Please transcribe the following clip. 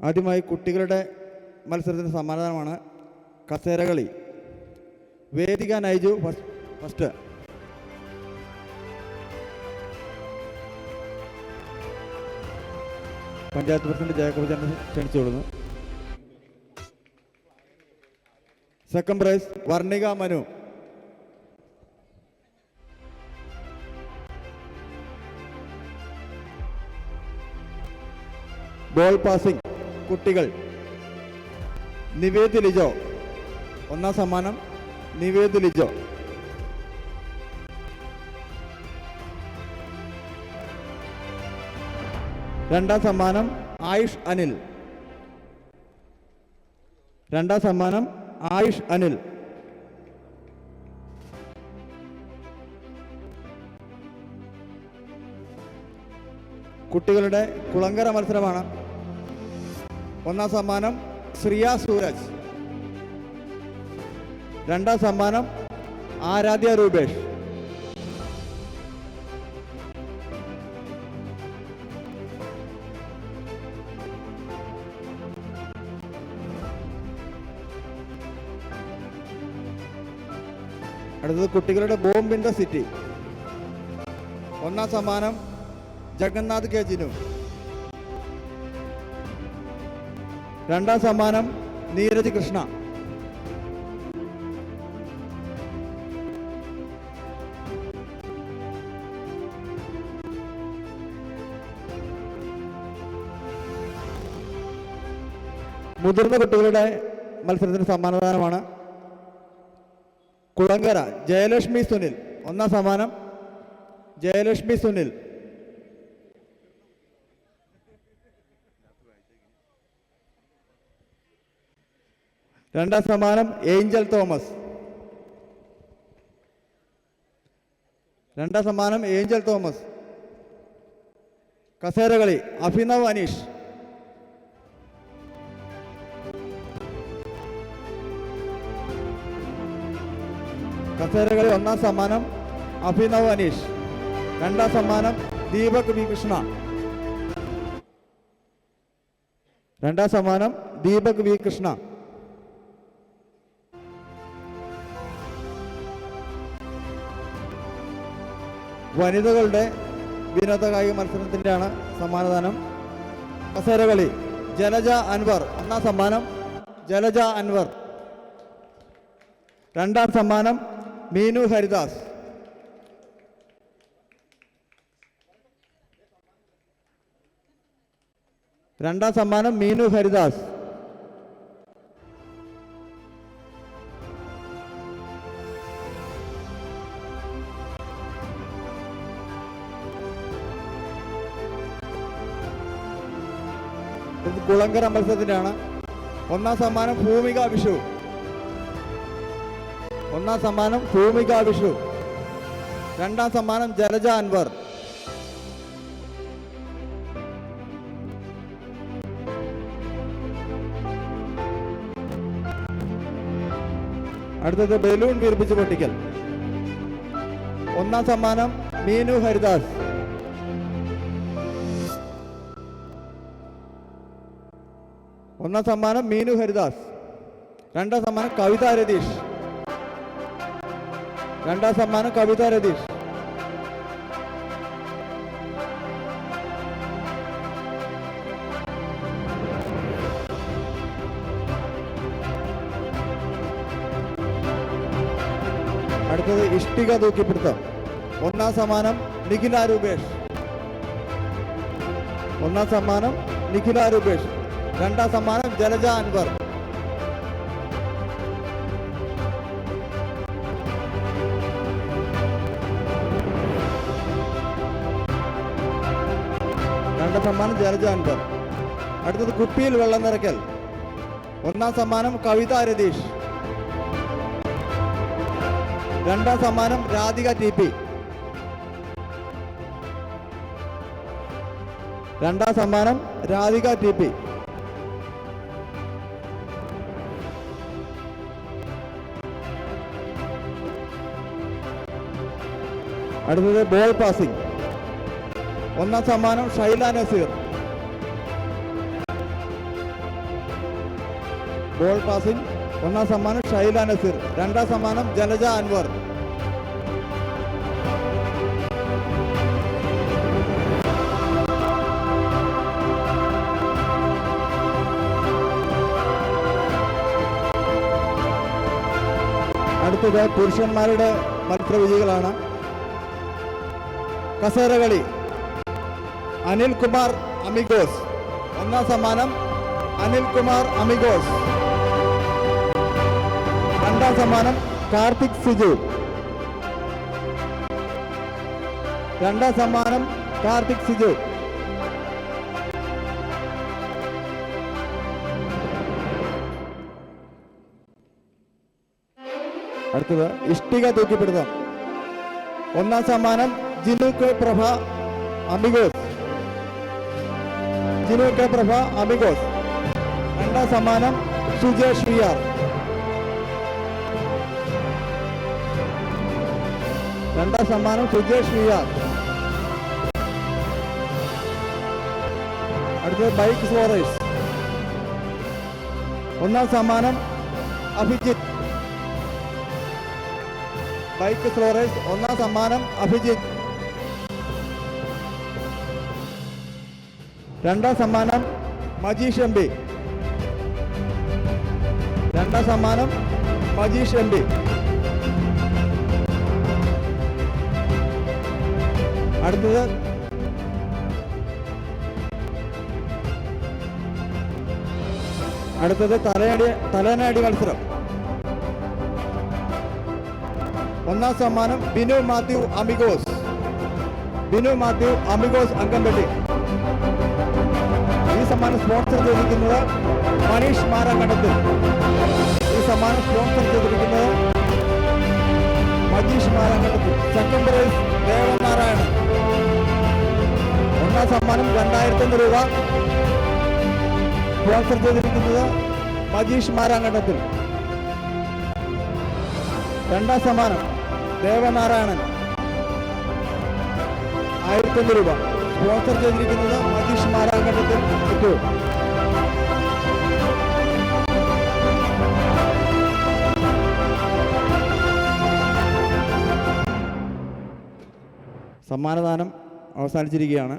ആദ്യമായി കുട്ടികളുടെ മത്സരത്തിന് സമ്മാനമാണ് കസേരകളി. വേദിക നൈജു ഫസ്റ്റ്. പഞ്ചായത്ത് പ്രസിഡന്റ് ജയകോപചന്ദ്രൻ ക്ഷണിച്ചുകൊള്ളുന്നു. Second prize Varnika Manu. Ball passing കുട്ടികൾ നിവേദ് ലിജോ. ഒന്നാം സമ്മാനം നിവേദ് ലിജോ. രണ്ടാം സമ്മാനം ആയുഷ് അനിൽ. രണ്ടാം സമ്മാനം ആയുഷ് അനിൽ. കുട്ടികളുടെ കുളങ്കര മത്സരമാണ്. ഒന്നാം സമ്മാനം ശ്രിയ സൂരജ്. രണ്ടാം സമ്മാനം ആരാധ്യ രൂപേഷ്. അടുത്തത് കുട്ടികളുടെ ബോംബ് ഇൻ ദ സിറ്റി. ഒന്നാം സമ്മാനം ജഗന്നാഥ് കെ ജിനു. രണ്ടാം സമ്മാനം നീരജ് കൃഷ്ണ. മുതിർന്ന കുട്ടികളുടെ മത്സരത്തിന് സമ്മാനദാനമാണ്. കുളങ്കര ജയലക്ഷ്മി സുനിൽ. ഒന്നാം സമ്മാനം ജയലക്ഷ്മി സുനിൽ. രണ്ടാം സമ്മാനം ഏഞ്ചൽ തോമസ്. രണ്ടാം സമ്മാനം ഏഞ്ചൽ തോമസ്. കസേരകളി അഭിനവ് അനീഷ്. കസേരകളി ഒന്നാം സമ്മാനം അഭിനവ് അനീഷ്. രണ്ടാം സമ്മാനം ദീപക് വി കൃഷ്ണ. രണ്ടാം സമ്മാനം ദീപക് വി കൃഷ്ണ. വനിതകളുടെ വിനോദ കായിക മത്സരത്തിൻ്റെയാണ് സമ്മാനദാനം. കസേരകളി ജലജ അൻവർ. ഒന്നാം സമ്മാനം ജലജ അൻവർ. രണ്ടാം സമ്മാനം മീനു ഹരിദാസ്. രണ്ടാം സമ്മാനം മീനു ഹരിദാസ്. കുളങ്കര മത്സരത്തിൻ്റെയാണ്. ഒന്നാം സമ്മാനം ഭൂമിക വിഷു. ഒന്നാം സമ്മാനം ഭൂമിക വിഷു. രണ്ടാം സമ്മാനം ജലജ അൻവർ. അടുത്തത് ബലൂൺ വീർപ്പിച്ച് പൊട്ടിക്കൽ. ഒന്നാം സമ്മാനം മീനു ഹരിദാസ്. ഒന്നാം സമ്മാനം മീനു ഹരിദാസ്. രണ്ടാം സമ്മാനം കവിത രതീഷ്. രണ്ടാം സമ്മാനം കവിത രതീഷ്. അടുത്തത് ഇഷ്ടിക തൂക്കിപ്പിടുത്തം. ഒന്നാം സമ്മാനം നിഖില രൂപേഷ്. ഒന്നാം സമ്മാനം നിഖില രൂപേഷ്. രണ്ടാം സമ്മാനം ജലജ അൻവർ. രണ്ടാം സമ്മാനം ജലജ അൻവർ. അടുത്തത് കുപ്പിയിൽ വെള്ളം നിറയ്ക്കൽ. ഒന്നാം സമ്മാനം കവിത രതീഷ്. രണ്ടാം സമ്മാനം രാധിക ടി പി. രണ്ടാം സമ്മാനം രാധിക ടി പി. അടുത്തത് ബോൾ പാസിംഗ്. ഒന്നാം സമ്മാനം ഷൈല നസീർ. Ball passing. ഒന്നാം സമ്മാനം ഷൈല നസീർ. രണ്ടാം സമ്മാനം ജലജ അൻവർ. അടുത്തത് പുരുഷന്മാരുടെ മത്സരവിജയികളാണ്. കസേരകളി അനിൽ കുമാർ അമിഗോസ്. ഒന്നാം സമ്മാനം അനിൽ കുമാർ അമിഗോസ്. രണ്ടാം സമ്മാനം കാർത്തിക് സിജു. രണ്ടാം സമ്മാനം കാർത്തിക് സിജു. അടുത്തത് ഇഷ്ടിക തൂക്കിപ്പിടുത്തം. ഒന്നാം സമ്മാനം ജിനു കെ പ്രഭ അമിഗോസ്. ജിനു കെ പ്രഭ അമിഗോസ്. രണ്ടാം സമ്മാനം സുജേഷ് വി ആർ. രണ്ടാം സമ്മാനം സുജേഷ് വി ആർ. അടുത്തത് ബൈക്ക് സ്ലോറേഴ്സ്. ഒന്നാം സമ്മാനം അഭിജിത്ത്. ബൈക്ക് സ്ലോറേഴ്സ്. ഒന്നാം സമ്മാനം അഭിജിത്ത്. രണ്ടാം സമ്മാനം മജീഷ് എം പി. രണ്ടാം സമ്മാനം മജീഷ് എം പി. അടുത്തത് തലനാടി മത്സരം. ഒന്നാം സമ്മാനം ബിനു മാത്യു അമിഗോസ്. ബിനു മാത്യു അമിഗോസ് അങ്കമ്പള്ളി. ഈ സമ്മാനം സ്പോൺസർ ചെയ്തിരിക്കുന്നത് മനീഷ് മാരാങ്കണ്ടത്തിൽ. ഈ സമ്മാനം സ്പോൺസർ ചെയ്തിരിക്കുന്നത് മജീഷ് മാരാങ്കണ്ടത്തിൽ. Second prize Devanarayanan. ഒന്നാം സമ്മാനം 2000 രൂപ. സ്പോൺസർ ചെയ്തിരിക്കുന്നത് മജീഷ് മാരാങ്കണ്ടത്തിൽ. രണ്ടാം സമ്മാനം ദേവനാരായണൻ 1000 രൂപ. സ്പോൺസർ ചെയ്തിരിക്കുന്നത് മജീഷ് മാരാങ്കണ്ടത്തിൽ. സമ്മാനദാനം അവസാനിച്ചിരിക്കുകയാണ്.